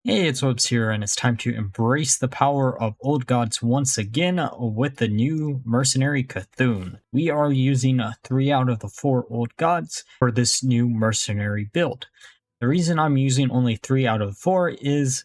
Hey, it's Webs here, and it's time to embrace the power of old gods once again with the new mercenary C'thun. We are using 3 out of the 4 old gods for this new mercenary build. The reason I'm using only 3 out of the 4 is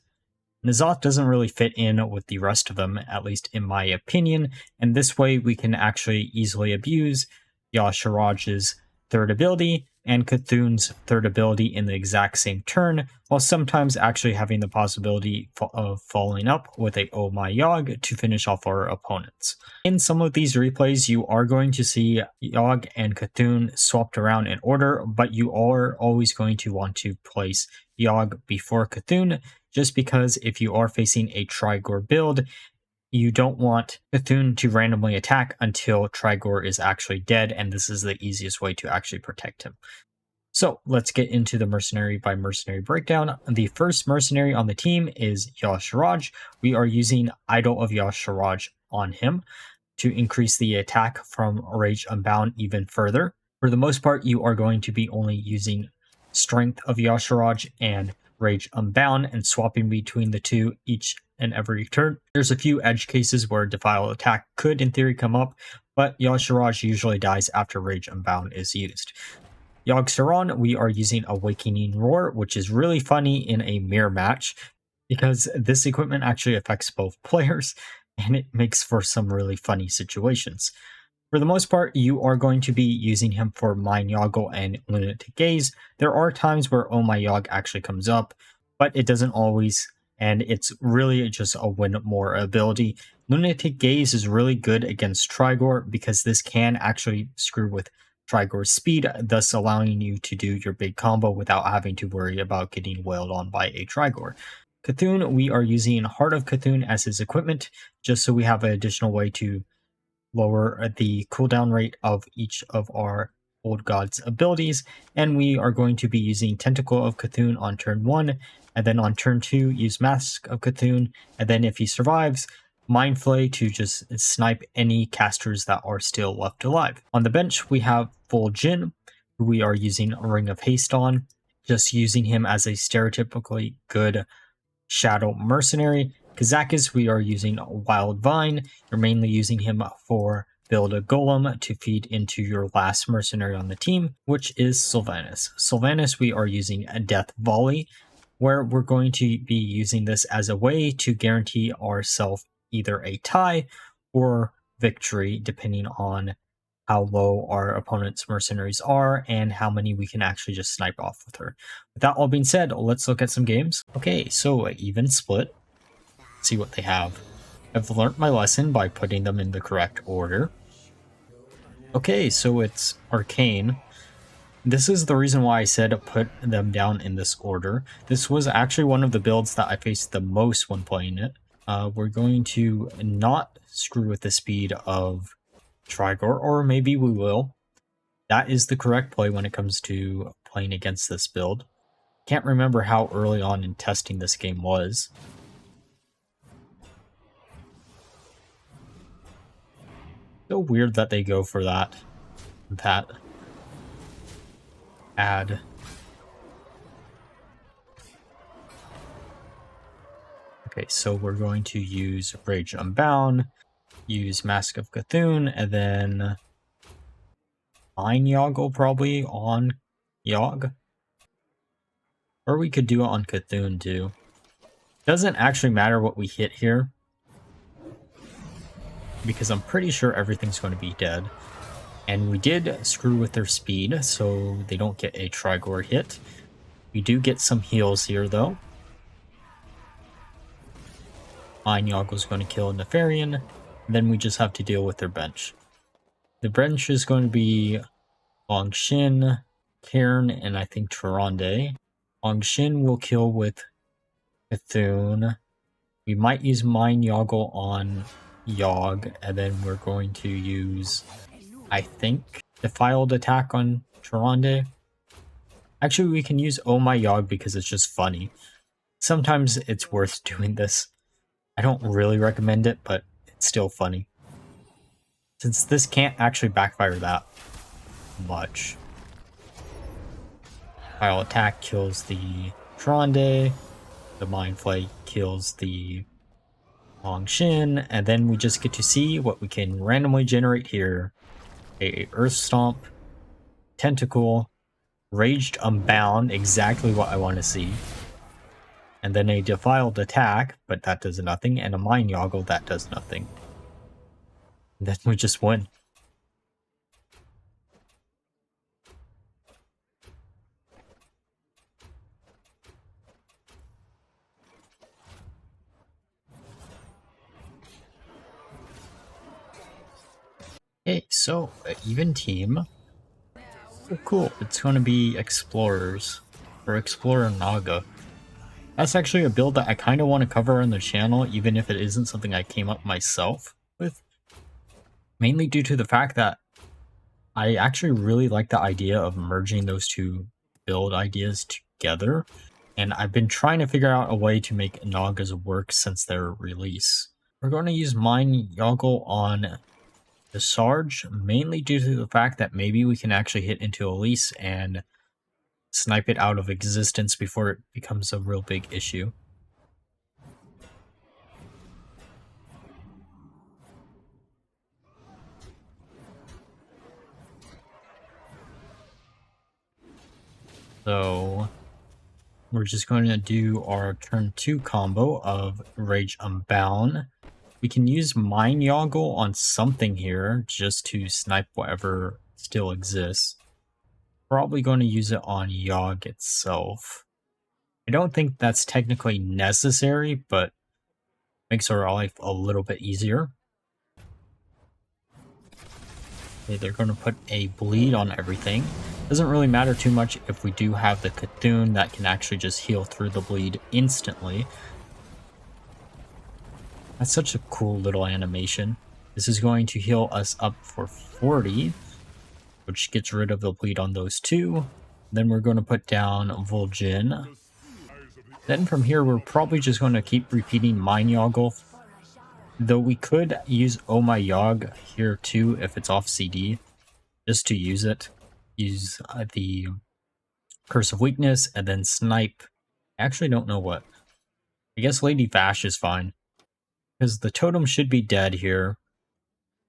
N'Zoth doesn't really fit in with the rest of them, at least in my opinion, and this way we can actually easily abuse Yogg-saron's third ability and C'thun's third ability in the exact same turn, while sometimes actually having the possibility of following up with a Oh My Yogg to finish off our opponents. In some of these replays, you are going to see Yogg and C'thun swapped around in order, but you are always going to want to place Yogg before C'thun, just because if you are facing a Trigor build, you don't want C'thun to randomly attack until Trigor is actually dead, and this is the easiest way to actually protect him. So let's get into the mercenary by mercenary breakdown. The first mercenary on the team is Yogg-saron. We are using Idol of Yogg-saron on him to increase the attack from Rage Unbound even further. For the most part, you are going to be only using Strength of Yogg-saron and Rage Unbound and swapping between the two each and every turn. There's a few edge cases where Defile Attack could in theory come up, but Yogg-saron usually dies after Rage Unbound is used. Yogg-saron, we are using Awakening Roar, which is really funny in a mirror match because this equipment actually affects both players and it makes for some really funny situations. For the most part, you are going to be using him for Mind Yoggle and Lunatic Gaze. There are times where Oh My Yogg actually comes up, but it doesn't always, and it's really just a win more ability. Lunatic Gaze is really good against Trigor because this can actually screw with Trigor's speed, thus allowing you to do your big combo without having to worry about getting wailed on by a Trigor. C'thun, we are using Heart of C'thun as his equipment, just so we have an additional way to lower the cooldown rate of each of our old gods abilities, and we are going to be using Tentacle of C'thun on turn 1, and then on turn 2 use Mask of C'thun, and then if he survives, Mind Flay to just snipe any casters that are still left alive. On the bench we have Vol'jin, who we are using a Ring of Haste on, just using him as a stereotypically good Shadow Mercenary. Kazakus, we are using Wild Vine. You're mainly using him for build a golem to feed into your last mercenary on the team, which is Sylvanas. Sylvanas, we are using a Death Volley, where we're going to be using this as a way to guarantee ourselves either a tie or victory, depending on how low our opponent's mercenaries are and how many we can actually just snipe off with her. With that all being said, let's look at some games. Okay, so even split. Let's see what they have. I've learned my lesson by putting them in the correct order. Okay, so it's Arcane. This is the reason why I said put them down in this order. This was actually one of the builds that I faced the most when playing it. We're going to not screw with the speed of Trigor, or maybe we will. That is the correct play when it comes to playing against this build. Can't remember how early on in testing this game was. So weird that they go for that add. Okay, so we're going to use Rage Unbound, use Mask of C'thun, and then Mind Yoggle probably on Yogg. Or we could do it on C'thun too. Doesn't actually matter what we hit here, because I'm pretty sure everything's going to be dead. And we did screw with their speed, so they don't get a Trigor hit. We do get some heals here though. Mind Yoggle's going to kill a Nefarian, then we just have to deal with their bench. The bench is going to be Vol'jin, Cairn, and I think Tyrande. Vol'jin will kill with C'thun. We might use Mind Yoggle on Yogg, and then we're going to use, I think, Defiled Attack on Tyrande. Actually, we can use Oh My Yogg because it's just funny. Sometimes it's worth doing this. I don't really recommend it, but it's still funny. Since this can't actually backfire that much. Defile Attack kills the Tyrande. The Mind Flay kills the Vol'jin, and then we just get to see what we can randomly generate here. A Earth Stomp, Tentacle, Raged Unbound, exactly what I want to see. And then a Defiled Attack, but that does nothing, and a Mind Yoggle, that does nothing. And then we just win. Okay, so even team. Oh, cool. It's going to be Explorers or Explorer Naga. That's actually a build that I kind of want to cover on the channel, even if it isn't something I came up myself with. Mainly due to the fact that I actually really like the idea of merging those two build ideas together. And I've been trying to figure out a way to make Nagas work since their release. We're going to use Mind Yoggle on the Sarge, mainly due to the fact that maybe we can actually hit into Elise and snipe it out of existence before it becomes a real big issue. So we're just going to do our turn 2 combo of Rage Unbound. We can use Mind Yoggle on something here just to snipe whatever still exists. Probably going to use it on Yogg itself. I don't think that's technically necessary, but makes our life a little bit easier. Okay, they're going to put a bleed on everything. Doesn't really matter too much if we do have the C'thun that can actually just heal through the bleed instantly. That's such a cool little animation. This is going to heal us up for 40, which gets rid of the bleed on those two. Then we're going to put down Vol'jin. Then from here, we're probably just going to keep repeating Mind Yoggle. Though we could use Oh My Yogg here too if it's off CD, just to use it. Use the Curse of Weakness and then snipe. I actually don't know what. I guess Lady Vash is fine. Because the totem should be dead here.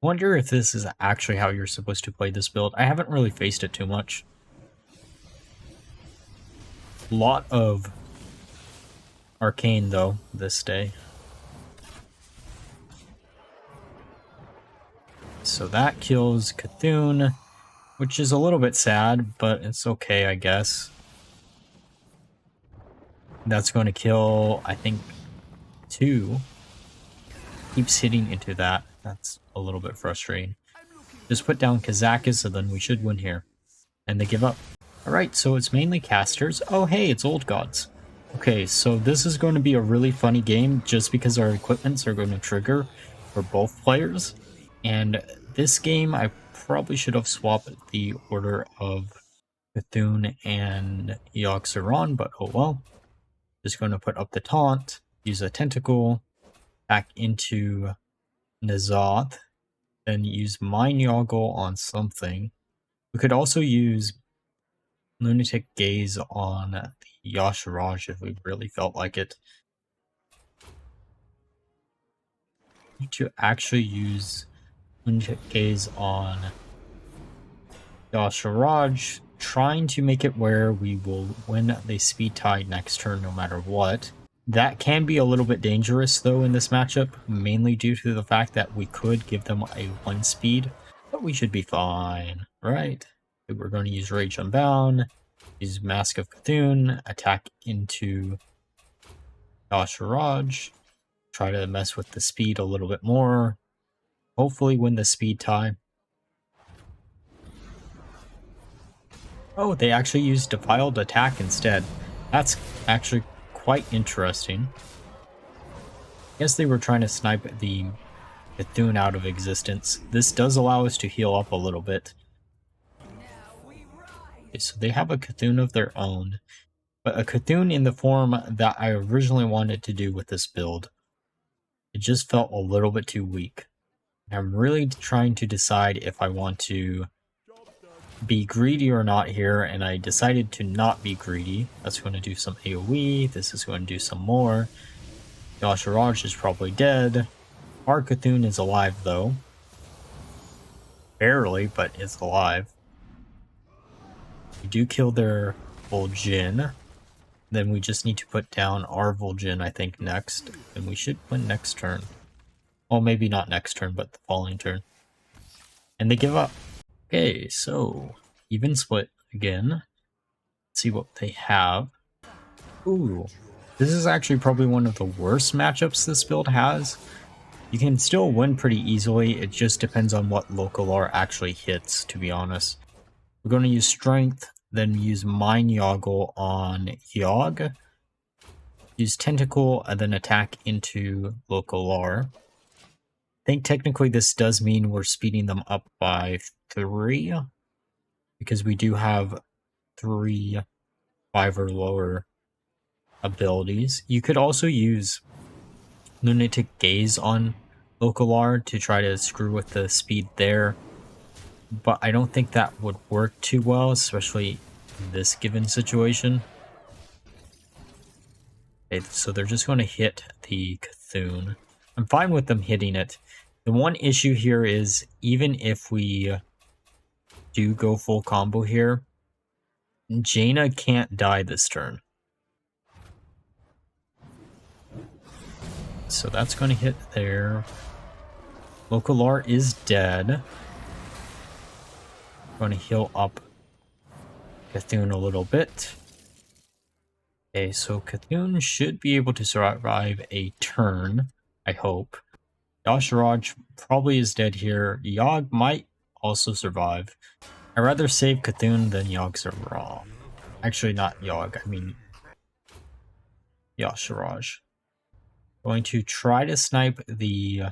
Wonder if this is actually how you're supposed to play this build. I haven't really faced it too much. Lot of arcane though this day. So that kills C'thun, which is a little bit sad, but it's okay, I guess. That's going to kill, I think, 2. Keeps hitting into that. That's a little bit frustrating. Just put down Kazakus, and then we should win here. And they give up. Alright, so it's mainly casters. Oh, hey, it's old gods. Okay, so this is going to be a really funny game just because our equipments are going to trigger for both players. And this game, I probably should have swapped the order of C'thun and Yogg-saron, but oh well. Just going to put up the taunt, use a tentacle, back into N'Zoth, then use Mind Yoggle on something. We could also use Lunatic Gaze on the Y'Shaarj if we really felt like it. Need to actually use Lunatic Gaze on Y'Shaarj, trying to make it where we will win the speed tie next turn no matter what. That can be a little bit dangerous though in this matchup, mainly due to the fact that we could give them a 1 speed, but we should be fine, right? We're going to use Rage Unbound, use Mask of C'thun, attack into Y'Shaarj, try to mess with the speed a little bit more, hopefully win the speed tie. Oh, they actually used Defiled Attack instead. That's actually quite interesting. I guess they were trying to snipe the C'thun out of existence. This does allow us to heal up a little bit. Okay, so they have a C'thun of their own, but a C'thun in the form that I originally wanted to do with this build. It just felt a little bit too weak. I'm really trying to decide if I want to be greedy or not here, and I decided to not be greedy. That's going to do some AoE. This is going to do some more. Yogg-saron is probably dead. Our C'thun is alive though. Barely, but it's alive. We do kill their Vol'jin. Then we just need to put down our Vol'jin, I think, next. And we should win next turn. Well, maybe not next turn, but the following turn. And they give up. Okay, so even split again. Let's see what they have. Ooh, this is actually probably one of the worst matchups this build has. You can still win pretty easily, it just depends on what local R actually hits, to be honest. We're going to use Strength, then use Mind Yoggle on Yogg. Use Tentacle, and then attack into local R. I think technically this does mean we're speeding them up by 3, because we do have 3 5 or lower abilities. You could also use Lunatic Gaze on local R to try to screw with the speed there, but I don't think that would work too well, especially in this given situation. Okay, so they're just going to hit the C'thun. I'm fine with them hitting it. The one issue here is, even if we do go full combo here, Jaina can't die this turn. So that's going to hit there. Local R is dead. Going to heal up C'thun a little bit. Okay, so C'thun should be able to survive a turn, I hope. Yogg-saron probably is dead here. Yogg might also survive. I'd rather save C'thun than Yogg-saron. Actually, not Yogg, I mean Yogg-saron. Going to try to snipe the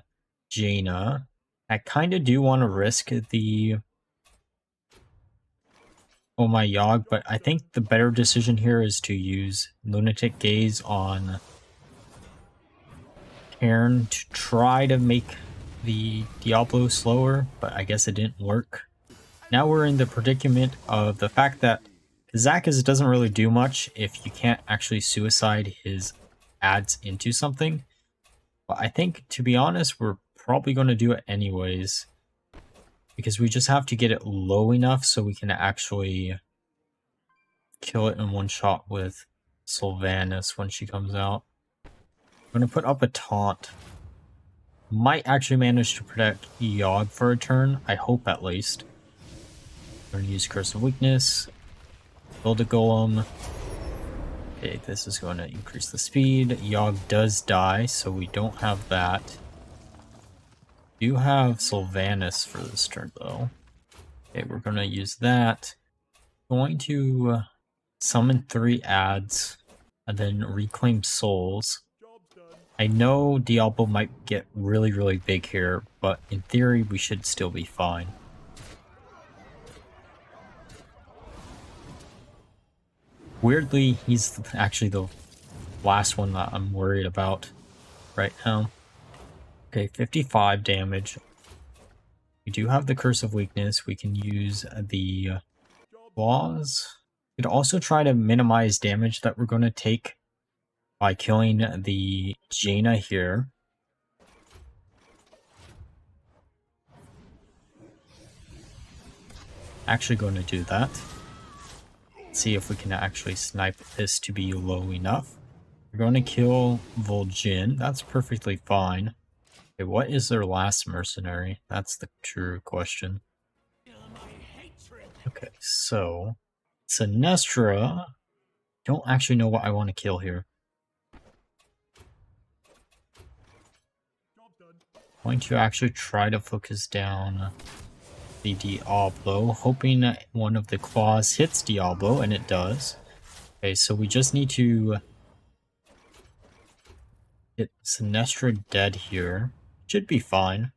Jaina. I kind of do want to risk the Oh my Yogg, but I think the better decision here is to use Lunatic Gaze on Cairn to try to make the Diablo slower, but I guess it didn't work. Now we're in the predicament of the fact that Kazakus doesn't really do much if you can't actually suicide his ads into something. But I think, to be honest, we're probably going to do it anyways, because we just have to get it low enough so we can actually kill it in one shot with Sylvanas when she comes out. I'm going to put up a taunt. Might actually manage to protect Yogg for a turn, I hope at least. I'm going to use Curse of Weakness, build a Golem. Okay, this is going to increase the speed. Yogg does die, so we don't have that. We do have Sylvanas for this turn, though. Okay, we're going to use that. Going to summon 3 ads, and then reclaim souls. I know Diablo might get really, really big here, but in theory, we should still be fine. Weirdly, he's actually the last one that I'm worried about right now. Okay, 55 damage. We do have the Curse of Weakness. We can use the claws. We could also try to minimize damage that we're going to take by killing the Jaina here. Actually going to do that. See if we can actually snipe this to be low enough. We're going to kill Vol'jin. That's perfectly fine. Okay, what is their last mercenary? That's the true question. Okay, so Sinestra. Don't actually know what I want to kill here. Going to actually try to focus down the Diablo, hoping one of the claws hits Diablo, and it does. Okay, so we just need to get Sinestra dead here. Should be fine.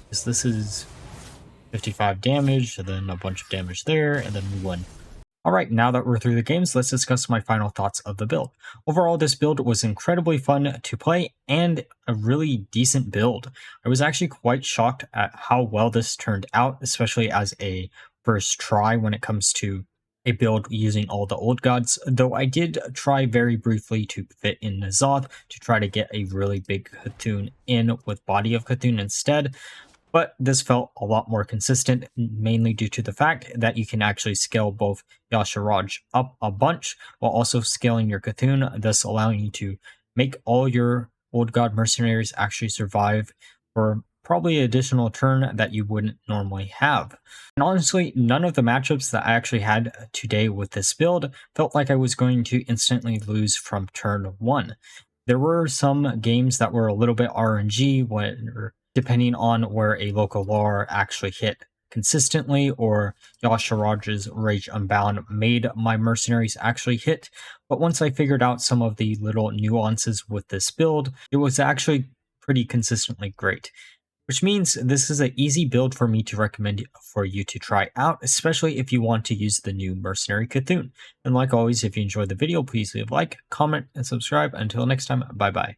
Because this is 55 damage, and then a bunch of damage there, and then we win. Alright, now that we're through the games, let's discuss my final thoughts of the build. Overall, this build was incredibly fun to play and a really decent build. I was actually quite shocked at how well this turned out, especially as a first try when it comes to a build using all the old gods, though I did try very briefly to fit in N'Zoth to try to get a really big C'thun in with Body of C'thun instead. But this felt a lot more consistent, mainly due to the fact that you can actually scale both Yogg-saron up a bunch while also scaling your C'thun, thus allowing you to make all your Old God mercenaries actually survive for probably an additional turn that you wouldn't normally have. And honestly, none of the matchups that I actually had today with this build felt like I was going to instantly lose from turn 1. There were some games that were a little bit RNG, depending on where a local lore actually hit consistently, or Yogg-saron's Rage Unbound made my mercenaries actually hit. But once I figured out some of the little nuances with this build, it was actually pretty consistently great. Which means this is an easy build for me to recommend for you to try out, especially if you want to use the new Mercenary C'thun. And like always, if you enjoyed the video, please leave a like, comment, and subscribe. Until next time, bye bye.